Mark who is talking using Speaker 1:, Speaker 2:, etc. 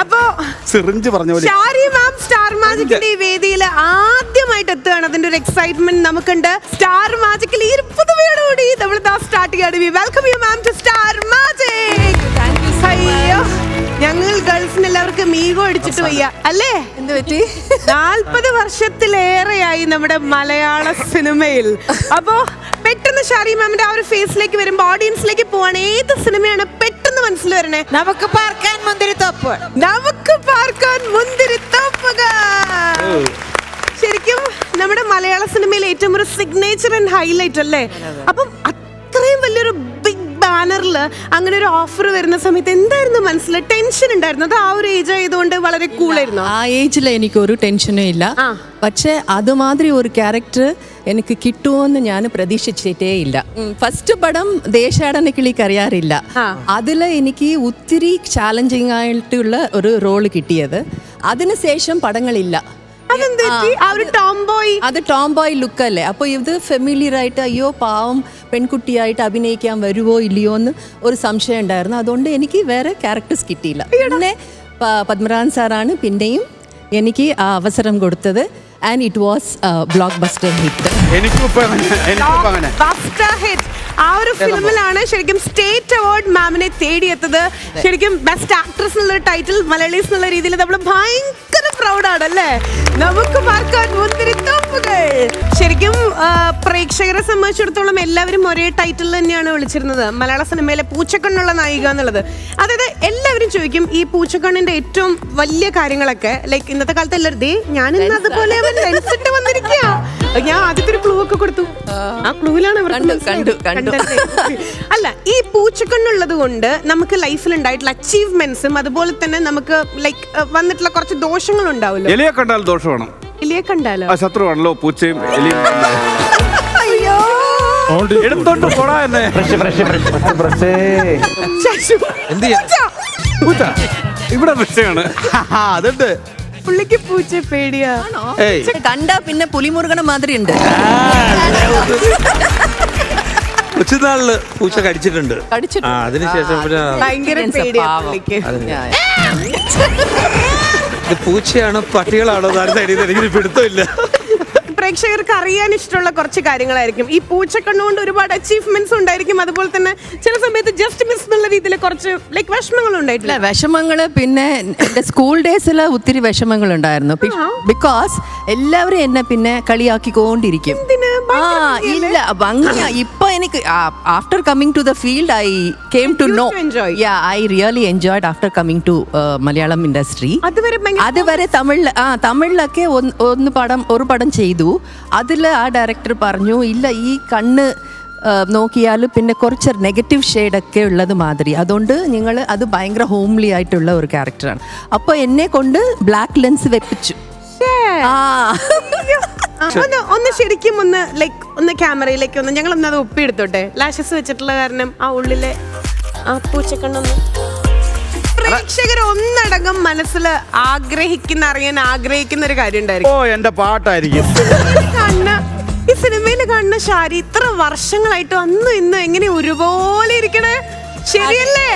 Speaker 1: അപ്പോ
Speaker 2: സിറിഞ്ച് പറഞ്ഞ പോലെ
Speaker 1: ഷാരി മാം സ്റ്റാർ മാജിക്കിന്റെ ഈ വേദിയിൽ ആദ്യമായിട്ട് എത്തുകയാണ്. അതിന്റെ ഒരു എക്സൈറ്റ്മെന്റ് നമുക്കുണ്ട്. സ്റ്റാർ മാജിക്കിൽ ഈ പുതുമയോടുകൂടി നമ്മൾ സ്റ്റാർട്ട് ചെയ്യാണ്. Welcome you ma'am to Star Magic. അയ്യോ, ഞങ്ങൾ ഗേൾസിന് എല്ലാവർക്കും മീഗോ അടിച്ചിട്ട് വയ്യ അല്ലേ?
Speaker 3: എന്ത് പറ്റി?
Speaker 1: 40 വർഷത്തിലേറെയായി നമ്മുടെ മലയാള സിനിമയിൽ. അപ്പോ പെട്ടെന്ന് ഷാരി മാമിന്റെ ആ ഒരു ഫേസിലേക്ക് വരുമ്പോ ഓഡിയൻസിലേക്ക് പോവാണ്. ഏത് സിനിമയാണ് പെട്ടെന്ന് മനസ്സിൽ വരണേ?
Speaker 3: നമുക്ക് പാർക്കാൻ മുന്തിരിത്തോപ്പ്.
Speaker 1: നമുക്ക് പാർക്കാൻ മുന്തിരിത്തോപ്പുകൾ. ശരിക്കും നമ്മുടെ മലയാള സിനിമയിൽ ഏറ്റവും ഒരു സിഗ്നേച്ചർ ആൻഡ് ഹൈലൈറ്റ് അല്ലേ? അപ്പം അത്രയും വലിയൊരു ബിഗ് ബാനറില് അങ്ങനെ ഒരു ഓഫർ വരുന്ന സമയത്ത് എന്തായിരുന്നു മനസ്സിൽ ടെൻഷൻ ഉണ്ടായിരുന്നു? അത് ആ ഒരു ഏജ് ആയതുകൊണ്ട് വളരെ കൂളായിരുന്നു.
Speaker 3: ആ ഏജിൽ എനിക്ക് ഒരു ടെൻഷനും ഇല്ല. പക്ഷെ അതുമാതിരി ഒരു ക്യാരക്ടർ എനിക്ക് കിട്ടുമോന്ന് ഞാൻ പ്രതീക്ഷിച്ചിട്ടേ ഇല്ല. ഫസ്റ്റ് പടം ദേശാടന കിളിക്ക് അറിയാറില്ല. അതിൽ എനിക്ക് ഒത്തിരി ചാലഞ്ചിങ് ആയിട്ടുള്ള ഒരു റോള് കിട്ടിയത്. അതിനുശേഷം പടങ്ങളില്ല. അത് ടോം ബോയ് ലുക്ക് അല്ലേ? അപ്പോൾ ഇത് ഫെമിലിയർ ആയിട്ട് അയ്യോ പാവം പെൺകുട്ടിയായിട്ട് അഭിനയിക്കാൻ വരുവോ ഇല്ലയോ എന്ന് ഒരു സംശയം ഉണ്ടായിരുന്നു. അതുകൊണ്ട് എനിക്ക് വേറെ ക്യാരക്ടേഴ്സ് കിട്ടിയില്ല. പിന്നെ പത്മരാജൻ സാറാണ് പിന്നെയും എനിക്ക് ആ അവസരം കൊടുത്തത്. And it was block buster hit.
Speaker 1: ആ ഒരു ഫിലിമിലാണ് ശരിക്കും സ്റ്റേറ്റ് അവാർഡ് മാമിനെ തേടിയെത്തത്. ശരിക്കും ബെസ്റ്റ് ആക്ട്രസ് എന്നുള്ള ടൈറ്റിൽ മലയാളീസ് എന്നുള്ള രീതിയിൽ നമ്മൾ ഭയങ്കര പ്രൗഡാണ് അല്ലേ? നമുക്ക് പാർക്കാൻ മുന്തിരിത്തോപ്പുകൾ. ശരിക്കും പ്രേക്ഷകരെ സംബന്ധിച്ചിടത്തോളം എല്ലാവരും ഒരേ ടൈറ്റിൽ തന്നെയാണ് വിളിച്ചിരുന്നത്. മലയാള സിനിമയിലെ പൂച്ചക്കണ്ണുള്ള നായിക എന്നുള്ളത്. അതായത് എല്ലാവരും ചോദിക്കും ഈ പൂച്ചക്കണ്ണിന്റെ ഏറ്റവും വലിയ കാര്യങ്ങളൊക്കെ ലൈക്ക് ഇന്നത്തെ കാലത്ത് എല്ലാവരും ഞാൻ ഇന്ന് അതുപോലെ വന്നിരിക്കുക. ഞാൻ ആദ്യത്തെ ഒരു ക്ലൂ ഒക്കെ കൊടുത്തു. ആ ക്ലൂവിലാണ് അല്ല ഈ പൂച്ചക്കണ്ണുള്ളത് കൊണ്ട് നമുക്ക് ലൈഫിൽ ഉണ്ടായിട്ടുള്ള അച്ചീവ്മെന്റ്സും അതുപോലെ തന്നെ നമുക്ക് ലൈക്ക് വന്നിട്ടുള്ള കുറച്ച് ദോഷങ്ങൾ ഉണ്ടാവില്ല.
Speaker 2: എലിയെ കണ്ടാൽ ദോഷമാണ്.
Speaker 1: എലിയെ കണ്ടാലോ?
Speaker 2: ശത്രുവാണല്ലോ പൂച്ചയും എലിയും.
Speaker 1: അയ്യോ,
Speaker 2: എടുത്തോണ്ട് പോടാ എന്നെ. പൂച്ച ഇവിടെ പ്രശ്നമാണ്. അതുണ്ട്
Speaker 1: പുള്ളിക്ക് പൂച്ച പേടിയാ.
Speaker 3: കണ്ടാ പിന്നെ പുലിമുരുകനെ മാതിരി ഉണ്ട്.
Speaker 4: കൊച്ചുനാളില് പൂച്ച കടിച്ചിട്ടുണ്ട്. അതിനുശേഷം
Speaker 1: ഭയങ്കര പേടിയാ പുള്ളിക്ക്.
Speaker 4: ഇത് പൂച്ചയാണോ പട്ടികളാണോ എനിക്ക് പിടുത്തമില്ല.
Speaker 1: പ്രേക്ഷകർക്ക് അറിയാൻ ഇഷ്ടമുള്ള കുറച്ച് കാര്യങ്ങളായിരിക്കും. ഈ പൂച്ചക്കണ്ണുകൊണ്ട് ഒരുപാട് അച്ചീവ്മെന്റ്സ് ഉണ്ടായിരിക്കും. അതുപോലെ തന്നെ ചില സമയത്ത് ജസ്റ്റ് മിസ് എന്നുള്ള രീതിയിൽ കുറച്ച് ലൈക്ക് വിഷമങ്ങൾ ഉണ്ടായിട്ടില്ല?
Speaker 3: വിഷമങ്ങള് പിന്നെ എന്റെ സ്കൂൾ ഡേയ്സിൽ ഒത്തിരി വിഷമങ്ങൾ ഉണ്ടായിരുന്നു. ബിക്കോസ് എല്ലാവരും എന്നെ പിന്നെ കളിയാക്കിക്കൊണ്ടിരിക്കും. ഇല്ല ഭംഗിയാ. ഇപ്പൊ എനിക്ക് after coming to the field I came to know I really enjoyed after coming to Malayalam industry. അതുവരെ തമിഴിലൊക്കെ ഒരു പടം ചെയ്തു. അതിൽ ആ ഡയറക്ടർ പറഞ്ഞു ഇല്ല ഈ കണ്ണ് നോക്കിയാൽ പിന്നെ കുറച്ച് നെഗറ്റീവ് ഷെയ്ഡൊക്കെ ഉള്ളത് മാതിരി, അതുകൊണ്ട് നിങ്ങൾ അത് ഭയങ്കര ഹോംലി ആയിട്ടുള്ള ഒരു ക്യാരക്ടറാണ്. അപ്പോൾ എന്നെ കൊണ്ട് ബ്ലാക്ക് ലെൻസ് വെപ്പിച്ചു.
Speaker 1: ഒന്ന് ശരിക്കും ഒന്ന് ക്യാമറയിലേക്ക് ഒന്ന് ഞങ്ങൾ അത് ഒപ്പിയെടുത്തോട്ടെ. ലാഷസ് വെച്ചിട്ടുള്ള കാരണം ആ ഉള്ളിലെ ആ പൂച്ചക്കണ്ണൊന്ന് പ്രേക്ഷകർ ഒന്നടങ്കം മനസ്സിൽ അറിയാൻ ആഗ്രഹിക്കുന്ന ഒരു കാര്യം ഉണ്ടായിരിക്കും.
Speaker 2: ഓ എന്റെ പാട്ടായിരിക്കും.
Speaker 1: ഈ സിനിമയിൽ കാണുന്ന ഷാരി ഇത്ര വർഷങ്ങളായിട്ട് അന്നും ഇന്നും എങ്ങനെ ഒരുപോലെ ഇരിക്കണേ? ശരിയല്ലേ?